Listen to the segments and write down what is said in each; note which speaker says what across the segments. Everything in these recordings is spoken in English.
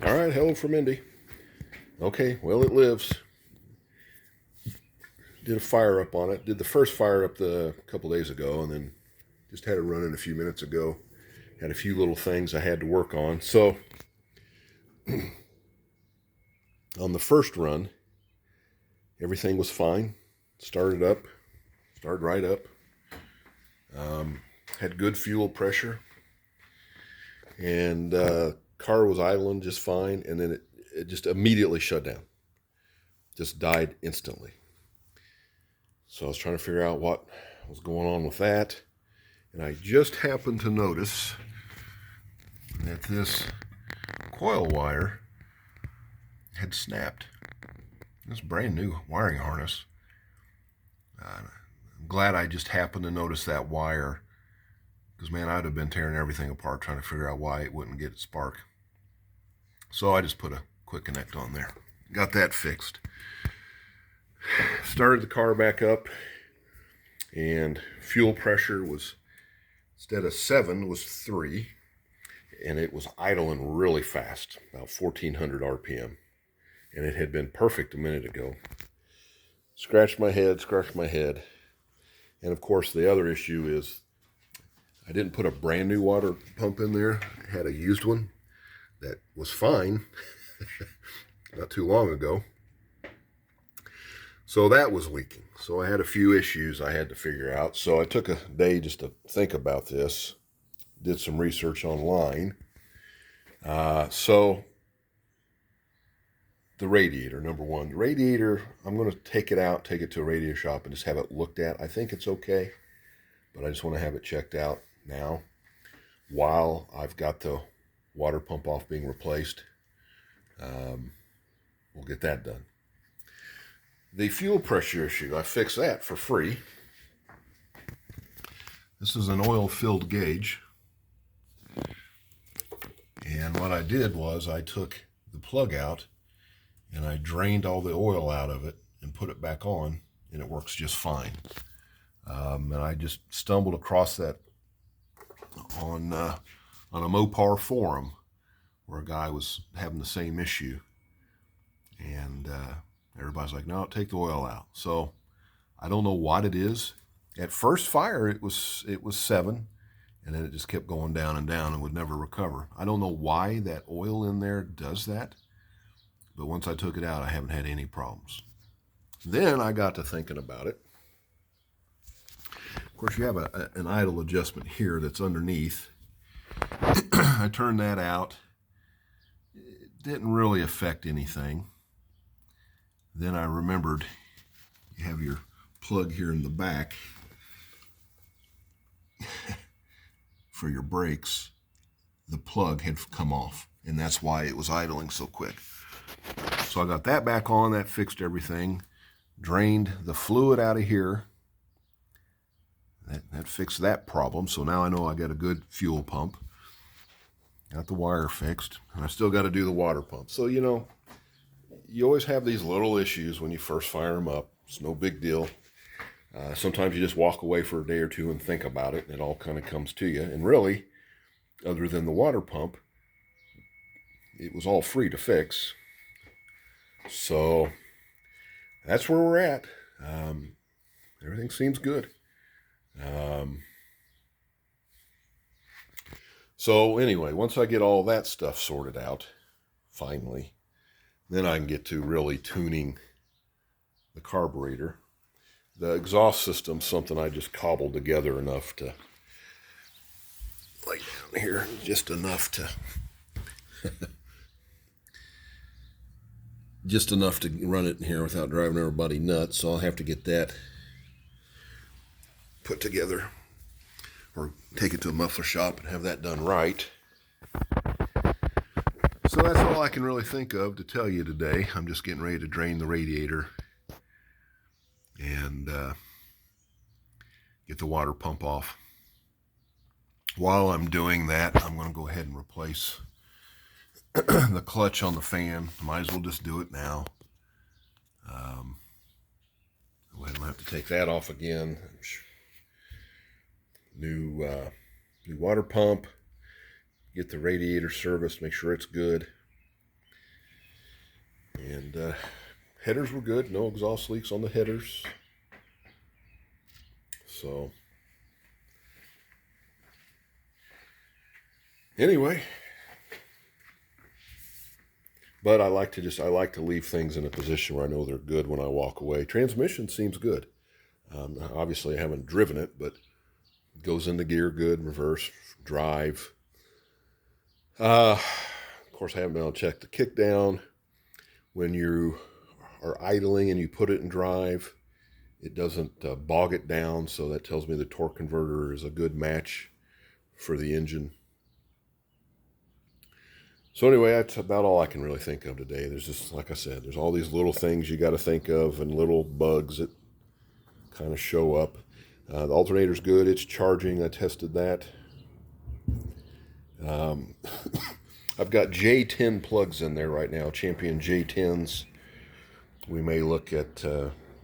Speaker 1: All right, hello from Indy. Okay, well, it lives. Did a fire up on it. Did the first fire up a couple days ago, and then just had it running a few minutes ago. Had a few little things I had to work on. So on the first run, everything was fine. Started right up. Had good fuel pressure, and car was idling just fine. And then it just immediately shut down. Just died instantly. So I was trying to figure out what was going on with that. And I just happened to notice that this coil wire had snapped. This brand new wiring harness. I'm glad I just happened to notice that wire, because man, I'd have been tearing everything apart trying to figure out why it wouldn't get spark. So I just put a quick connect on there. Got that fixed. Started the car back up, and fuel pressure was, instead of 7, was 3, and it was idling really fast, about 1400 RPM, and it had been perfect a minute ago. Scratched my head, and of course the other issue is I didn't put a brand new water pump in there. I had a used one that was fine not too long ago. So that was leaking. So I had a few issues I had to figure out. So I took a day just to think about this, did some research online. So the radiator, number one. The radiator, I'm going to take it to a radiator shop and just have it looked at. I think it's okay, but I just want to have it checked out now while I've got the water pump off being replaced. We'll get that done. The fuel pressure issue, I fixed that for free. This is an oil-filled gauge. And what I did was I took the plug out and I drained all the oil out of it and put it back on, and it works just fine. And I just stumbled across that on a Mopar forum where a guy was having the same issue. And everybody's like, no, take the oil out. So I don't know what it is. At first fire, it was 7, and then it just kept going down and down and would never recover. I don't know why that oil in there does that, but once I took it out, I haven't had any problems. Then I got to thinking about it. Of course, you have an idle adjustment here that's underneath. I turned that out. It didn't really affect anything. Then I remembered you have your plug here in the back for your brakes. The plug had come off, and that's why it was idling so quick. So I got that back on. That fixed everything. Drained the fluid out of here. That fixed that problem. So now I know I got a good fuel pump. Got the wire fixed, and I still got to do the water pump. So, you always have these little issues when you first fire them up. It's no big deal. Sometimes you just walk away for a day or two and think about it, and it all kind of comes to you. And really, other than the water pump, it was all free to fix. So that's where we're at. Everything seems good. So anyway, once I get all that stuff sorted out, finally, then I can get to really tuning the carburetor. The exhaust system's something I just cobbled together enough to lay down here, just enough to run it in here without driving everybody nuts. So I'll have to get that put together or take it to a muffler shop and have that done right. So that's all I can really think of to tell you today. I'm just getting ready to drain the radiator and get the water pump off. While I'm doing that, I'm going to go ahead and replace the clutch on the fan. Might as well just do it now. Go ahead and have to take that off again. New water pump. Get the radiator serviced. Make sure it's good. And headers were good. No exhaust leaks on the headers. So anyway, but I like to leave things in a position where I know they're good when I walk away. Transmission seems good. Obviously, I haven't driven it, but it goes into gear good, reverse, drive. Of course, I haven't been able to check the kick down. When you are idling and you put it in drive, it doesn't bog it down, so that tells me the torque converter is a good match for the engine. So anyway, that's about all I can really think of today. There's just, like I said, there's all these little things you got to think of and little bugs that kind of show up. The alternator's good. It's charging. I tested that. I've got J10 plugs in there right now, Champion J10s. We may look at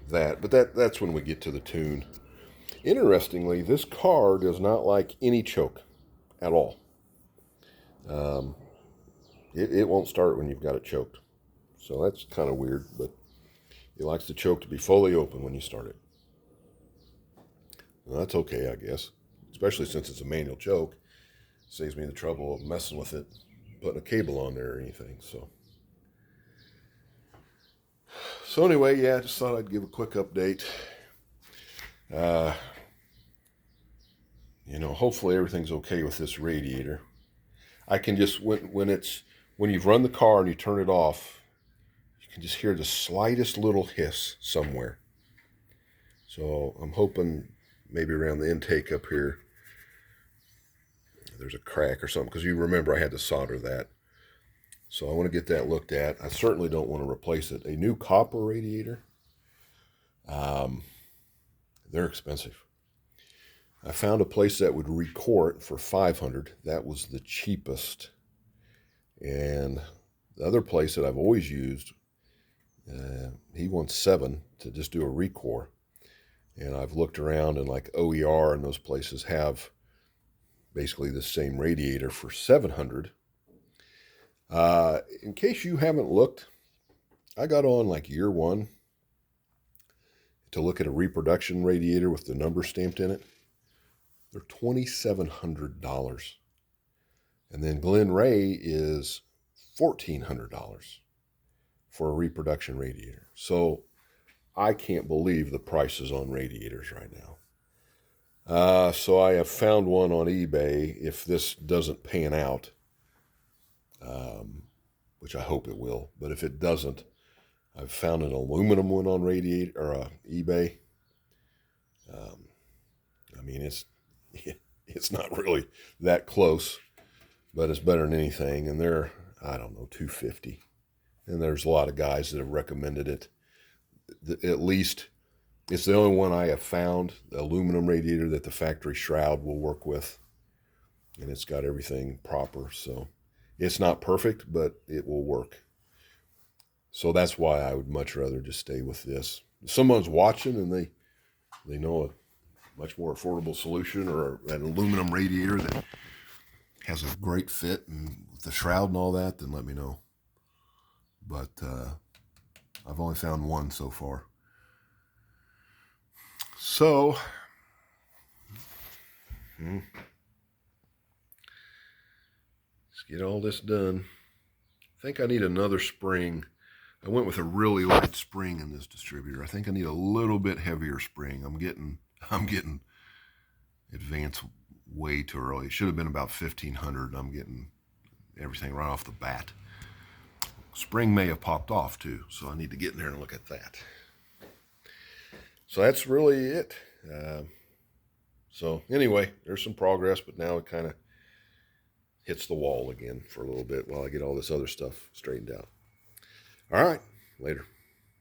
Speaker 1: that, but that's when we get to the tune. Interestingly, this car does not like any choke at all. It won't start when you've got it choked. So that's kind of weird, but it likes the choke to be fully open when you start it. Well, that's okay, I guess, especially since it's a manual choke. Saves me the trouble of messing with it, putting a cable on there or anything. So anyway, yeah, I just thought I'd give a quick update. Hopefully everything's okay with this radiator. I can just, when you've run the car and you turn it off, you can just hear the slightest little hiss somewhere. So I'm hoping maybe around the intake up here, there's a crack or something, because you remember I had to solder that. So I want to get that looked at. I certainly don't want to replace it. A new copper radiator, they're expensive. I found a place that would recore it for $500. That was the cheapest. And the other place that I've always used, he wants $700 to just do a recore. And I've looked around, and like OER and those places have basically the same radiator for $700. In case you haven't looked, I got on like year one to look at a reproduction radiator with the number stamped in it. They're $2,700. And then Glen Ray is $1,400 for a reproduction radiator. So I can't believe the prices on radiators right now. So I have found one on eBay. If this doesn't pan out, which I hope it will, but if it doesn't, I've found an aluminum one on eBay. It's not really that close, but it's better than anything. And they're, I don't know, $250. And there's a lot of guys that have recommended it. At least it's the only one I have found, the aluminum radiator that the factory shroud will work with. And it's got everything proper. So it's not perfect, but it will work. So that's why I would much rather just stay with this. If someone's watching and they know a much more affordable solution, or an aluminum radiator that has a great fit and with the shroud and all that, then let me know. But I've only found one so far. So, let's get all this done. I think I need another spring. I went with a really light spring in this distributor. I think I need a little bit heavier spring. I'm getting advanced way too early. It should have been about 1,500. I'm getting everything right off the bat. Spring may have popped off too, so I need to get in there and look at that. So that's really it. So anyway, there's some progress, but now it kind of hits the wall again for a little bit while I get all this other stuff straightened out. All right, later.